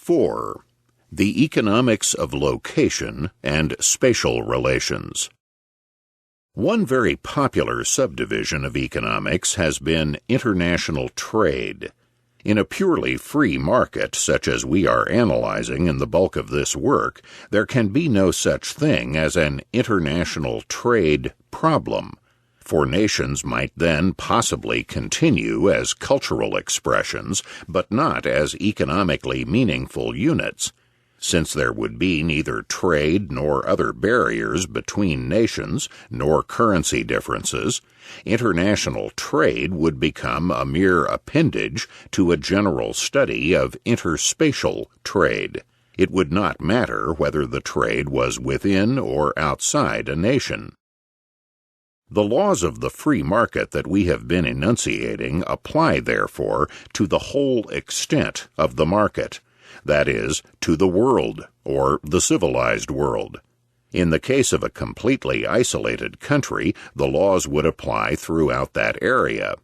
4. The economics of location and spatial relations. One very popular subdivision of economics has been international trade. In a purely free market, such as we are analyzing in the bulk of this work, there can be no such thing as an international trade problem, for nations might then possibly continue as cultural expressions, but not as economically meaningful units. Since there would be neither trade nor other barriers between nations, nor currency differences, international trade would become a mere appendage to a general study of interspatial trade. It would not matter whether the trade was within or outside a nation. The laws of the free market that we have been enunciating apply, therefore, to the whole extent of the market, that is, to the world, or the civilized world. In the case of a completely isolated country, the laws would apply throughout that area.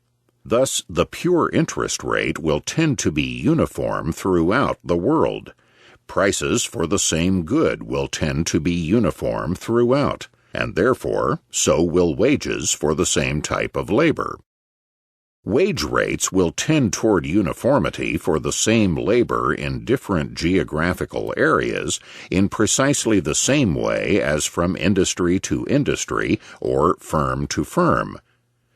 Thus, the pure interest rate will tend to be uniform throughout the world. Prices for the same good will tend to be uniform throughout, and therefore, so will wages for the same type of labor. Wage rates will tend toward uniformity for the same labor in different geographical areas in precisely the same way as from industry to industry or firm to firm.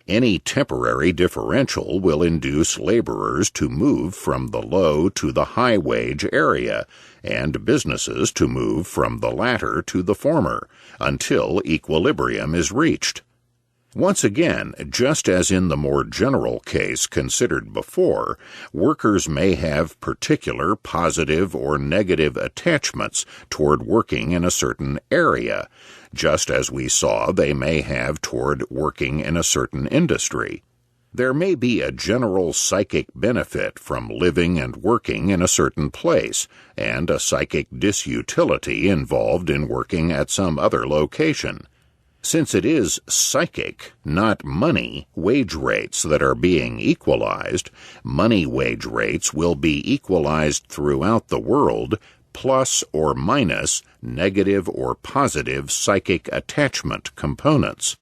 Any temporary differential will induce laborers to move from the low to the high wage area, and businesses to move from the latter to the former, until equilibrium is reached. Once again, just as in the more general case considered before, workers may have particular positive or negative attachments toward working in a certain area, just as we saw they may have toward working in a certain industry. There may be a general psychic benefit from living and working in a certain place, and a psychic disutility involved in working at some other location. Since it is psychic, not money, wage rates that are being equalized, money wage rates will be equalized throughout the world, plus or minus negative or positive psychic attachment components.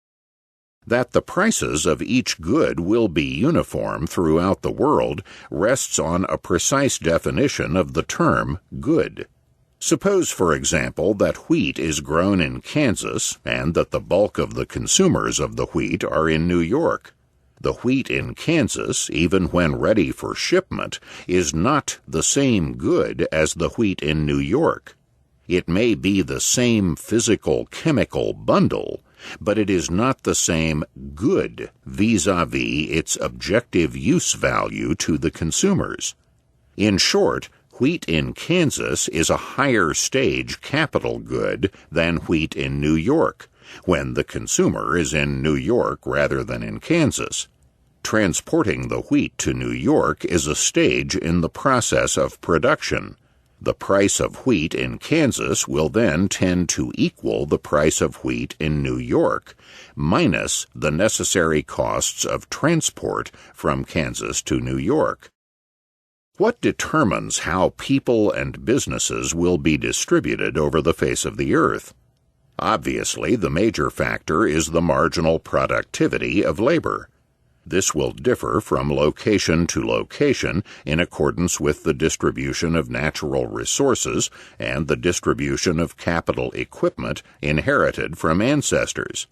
That the prices of each good will be uniform throughout the world rests on a precise definition of the term good. Suppose, for example, that wheat is grown in Kansas and that the bulk of the consumers of the wheat are in New York. The wheat in Kansas, even when ready for shipment, is not the same good as the wheat in New York. It may be the same physical chemical bundle, but it is not the same good vis-a-vis its objective use value to the consumers. In short, wheat in Kansas is a higher stage capital good than wheat in New York, when the consumer is in New York rather than in Kansas. Transporting the wheat to New York is a stage in the process of production. The price of wheat in Kansas will then tend to equal the price of wheat in New York, minus the necessary costs of transport from Kansas to New York. What determines how people and businesses will be distributed over the face of the earth? Obviously, the major factor is the marginal productivity of labor. This will differ from location to location in accordance with the distribution of natural resources and the distribution of capital equipment inherited from ancestors.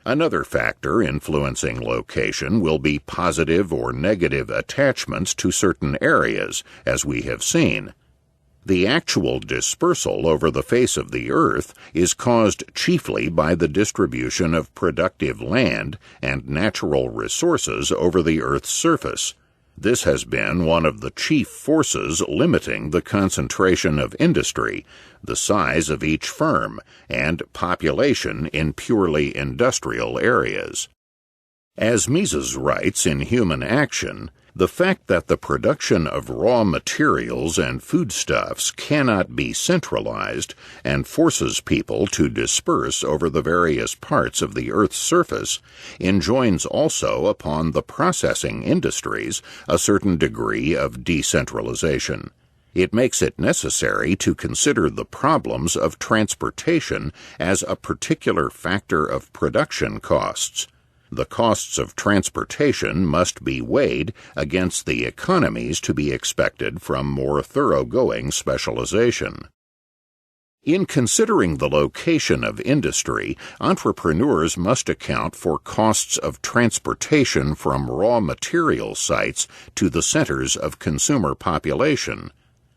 Another factor influencing location will be positive or negative attachments to certain areas, as we have seen. The actual dispersal over the face of the earth is caused chiefly by the distribution of productive land and natural resources over the earth's surface. This has been one of the chief forces limiting the concentration of industry, the size of each firm, and population in purely industrial areas. As Mises writes in Human Action, the fact that the production of raw materials and foodstuffs cannot be centralized and forces people to disperse over the various parts of the Earth's surface enjoins also upon the processing industries a certain degree of decentralization. It makes it necessary to consider the problems of transportation as a particular factor of production costs. The costs of transportation must be weighed against the economies to be expected from more thoroughgoing specialization. In considering the location of industry, entrepreneurs must account for costs of transportation from raw material sites to the centers of consumer population.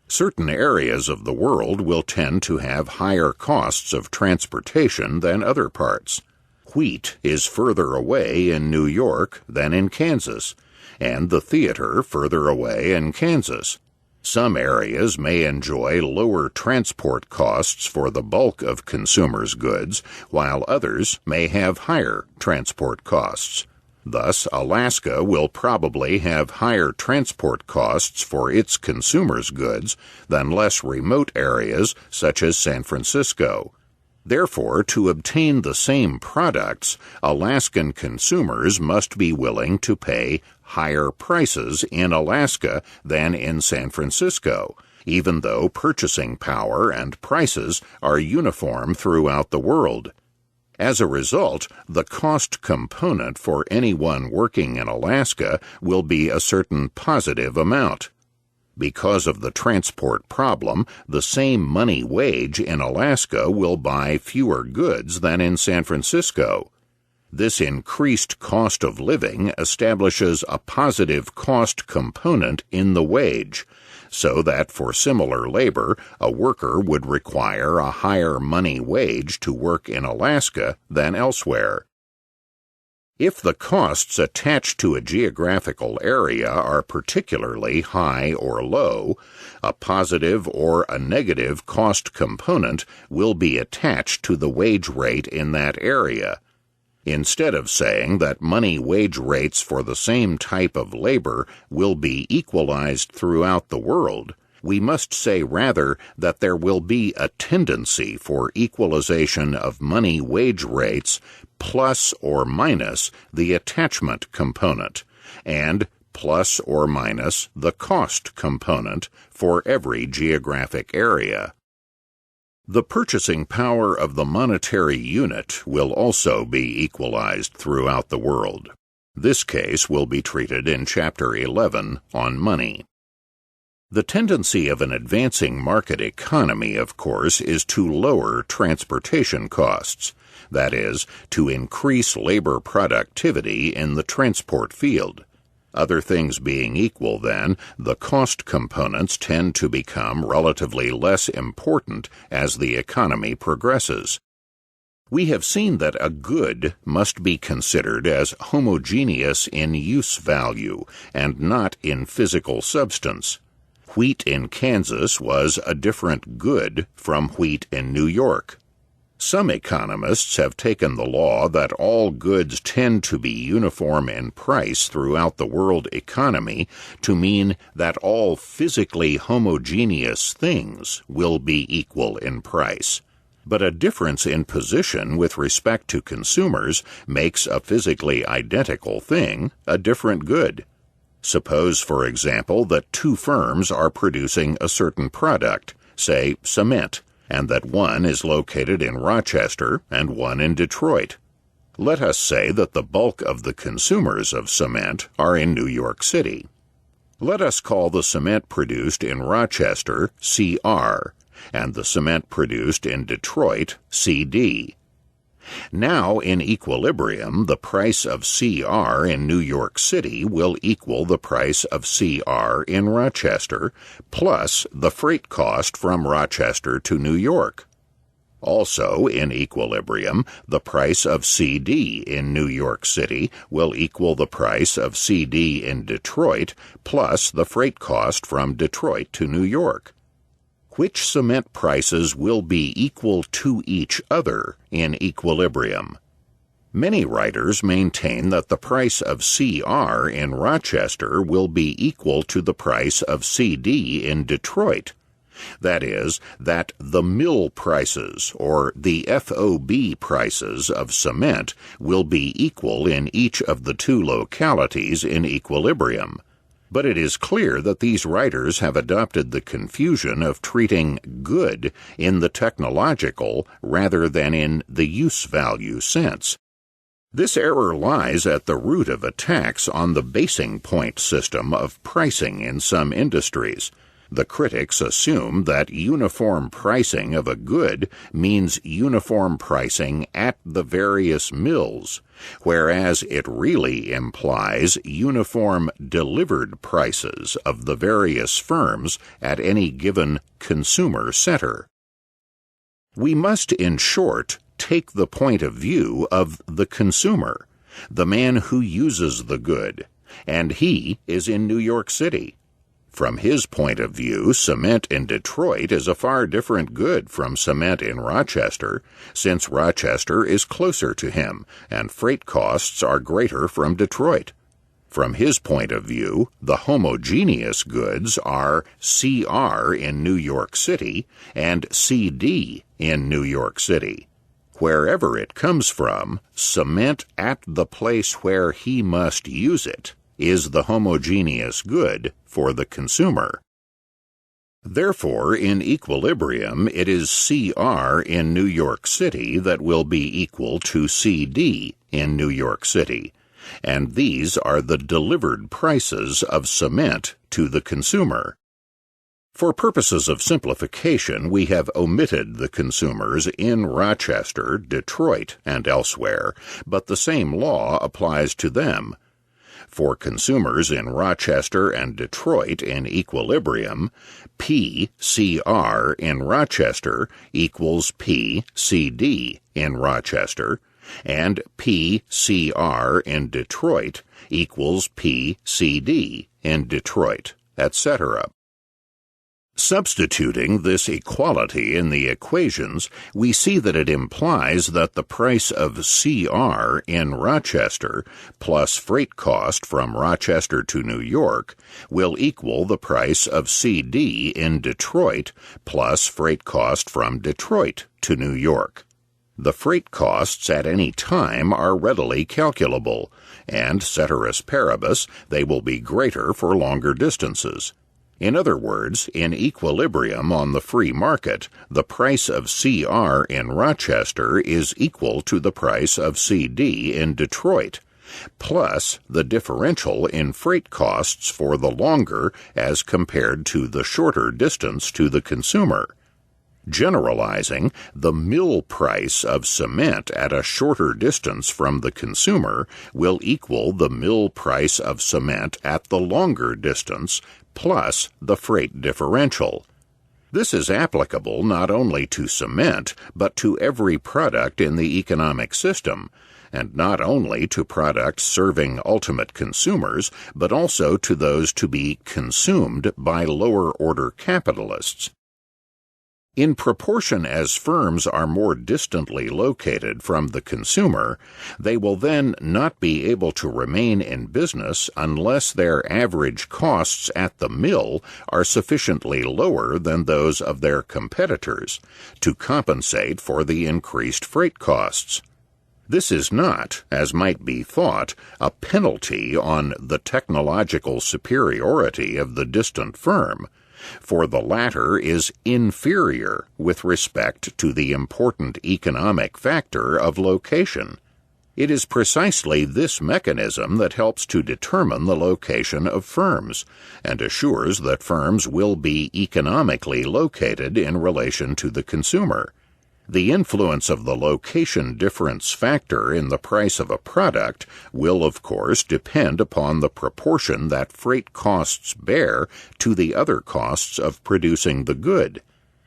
Certain areas of the world will tend to have higher costs of transportation than other parts. Wheat is further away in New York than in Kansas, and the theater further away in Kansas. Some areas may enjoy lower transport costs for the bulk of consumers' goods, while others may have higher transport costs. Thus, Alaska will probably have higher transport costs for its consumers' goods than less remote areas such as San Francisco. Therefore, to obtain the same products, Alaskan consumers must be willing to pay higher prices in Alaska than in San Francisco, even though purchasing power and prices are uniform throughout the world. As a result, the cost component for anyone working in Alaska will be a certain positive amount. Because of the transport problem, the same money wage in Alaska will buy fewer goods than in San Francisco. This increased cost of living establishes a positive cost component in the wage, so that for similar labor, a worker would require a higher money wage to work in Alaska than elsewhere. If the costs attached to a geographical area are particularly high or low, a positive or a negative cost component will be attached to the wage rate in that area. Instead of saying that money wage rates for the same type of labor will be equalized throughout the world, we must say rather that there will be a tendency for equalization of money wage rates plus or minus the attachment component, and plus or minus the cost component for every geographic area. The purchasing power of the monetary unit will also be equalized throughout the world. This case will be treated in Chapter 11 on money. The tendency of an advancing market economy, of course, is to lower transportation costs, that is, to increase labor productivity in the transport field. Other things being equal, then, the cost components tend to become relatively less important as the economy progresses. We have seen that a good must be considered as homogeneous in use value and not in physical substance. Wheat in Kansas was a different good from wheat in New York. Some economists have taken the law that all goods tend to be uniform in price throughout the world economy to mean that all physically homogeneous things will be equal in price. But a difference in position with respect to consumers makes a physically identical thing a different good. Suppose, for example, that two firms are producing a certain product, say cement, and that one is located in Rochester and one in Detroit. Let us say that the bulk of the consumers of cement are in New York City. Let us call the cement produced in Rochester CR, and the cement produced in Detroit CD. Now, in equilibrium, the price of CR in New York City will equal the price of CR in Rochester, plus the freight cost from Rochester to New York. Also, in equilibrium, the price of CD in New York City will equal the price of CD in Detroit, plus the freight cost from Detroit to New York. Which cement prices will be equal to each other in equilibrium? Many writers maintain that the price of CR in Rochester will be equal to the price of CD in Detroit. That is, that the mill prices, or the FOB prices of cement, will be equal in each of the two localities in equilibrium. But it is clear that these writers have adopted the confusion of treating good in the technological rather than in the use-value sense. This error lies at the root of attacks on the basing point system of pricing in some industries. The critics assume that uniform pricing of a good means uniform pricing at the various mills, whereas it really implies uniform delivered prices of the various firms at any given consumer center. We must, in short, take the point of view of the consumer, the man who uses the good, and he is in New York City. From his point of view, cement in Detroit is a far different good from cement in Rochester, since Rochester is closer to him, and freight costs are greater from Detroit. From his point of view, the homogeneous goods are CR in New York City and CD in New York City. Wherever it comes from, cement at the place where he must use it is the homogeneous good for the consumer. Therefore, in equilibrium, it is CR in New York City that will be equal to CD in New York City, and these are the delivered prices of cement to the consumer. For purposes of simplification, we have omitted the consumers in Rochester, Detroit, and elsewhere, but the same law applies to them. For consumers in Rochester and Detroit in equilibrium, PCR in Rochester equals PCD in Rochester, and PCR in Detroit equals PCD in Detroit, etc. Substituting this equality in the equations, we see that it implies that the price of CR in Rochester plus freight cost from Rochester to New York will equal the price of CD in Detroit plus freight cost from Detroit to New York. The freight costs at any time are readily calculable, and ceteris paribus, they will be greater for longer distances. In other words, in equilibrium on the free market, the price of CR in Rochester is equal to the price of CD in Detroit, plus the differential in freight costs for the longer as compared to the shorter distance to the consumer. Generalizing, the mill price of cement at a shorter distance from the consumer will equal the mill price of cement at the longer distance plus the freight differential. This is applicable not only to cement, but to every product in the economic system, and not only to products serving ultimate consumers, but also to those to be consumed by lower-order capitalists. In proportion as firms are more distantly located from the consumer, they will then not be able to remain in business unless their average costs at the mill are sufficiently lower than those of their competitors to compensate for the increased freight costs. This is not, as might be thought, a penalty on the technological superiority of the distant firm, for the latter is inferior with respect to the important economic factor of location. It is precisely this mechanism that helps to determine the location of firms, and assures that firms will be economically located in relation to the consumer. The influence of the location difference factor in the price of a product will, of course, depend upon the proportion that freight costs bear to the other costs of producing the good.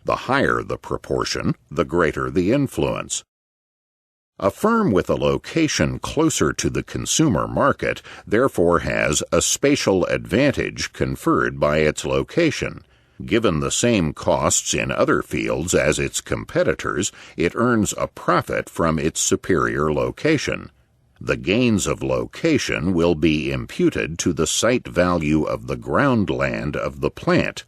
The higher the proportion, the greater the influence. A firm with a location closer to the consumer market therefore has a spatial advantage conferred by its location. Given the same costs in other fields as its competitors, it earns a profit from its superior location. The gains of location will be imputed to the site value of the ground land of the plant.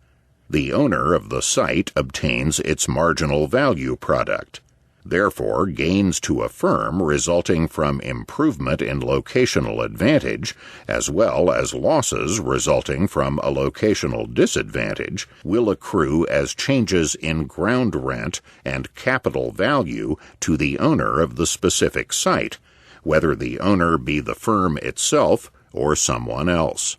The owner of the site obtains its marginal value product. Therefore, gains to a firm resulting from improvement in locational advantage, as well as losses resulting from a locational disadvantage, will accrue as changes in ground rent and capital value to the owner of the specific site, whether the owner be the firm itself or someone else.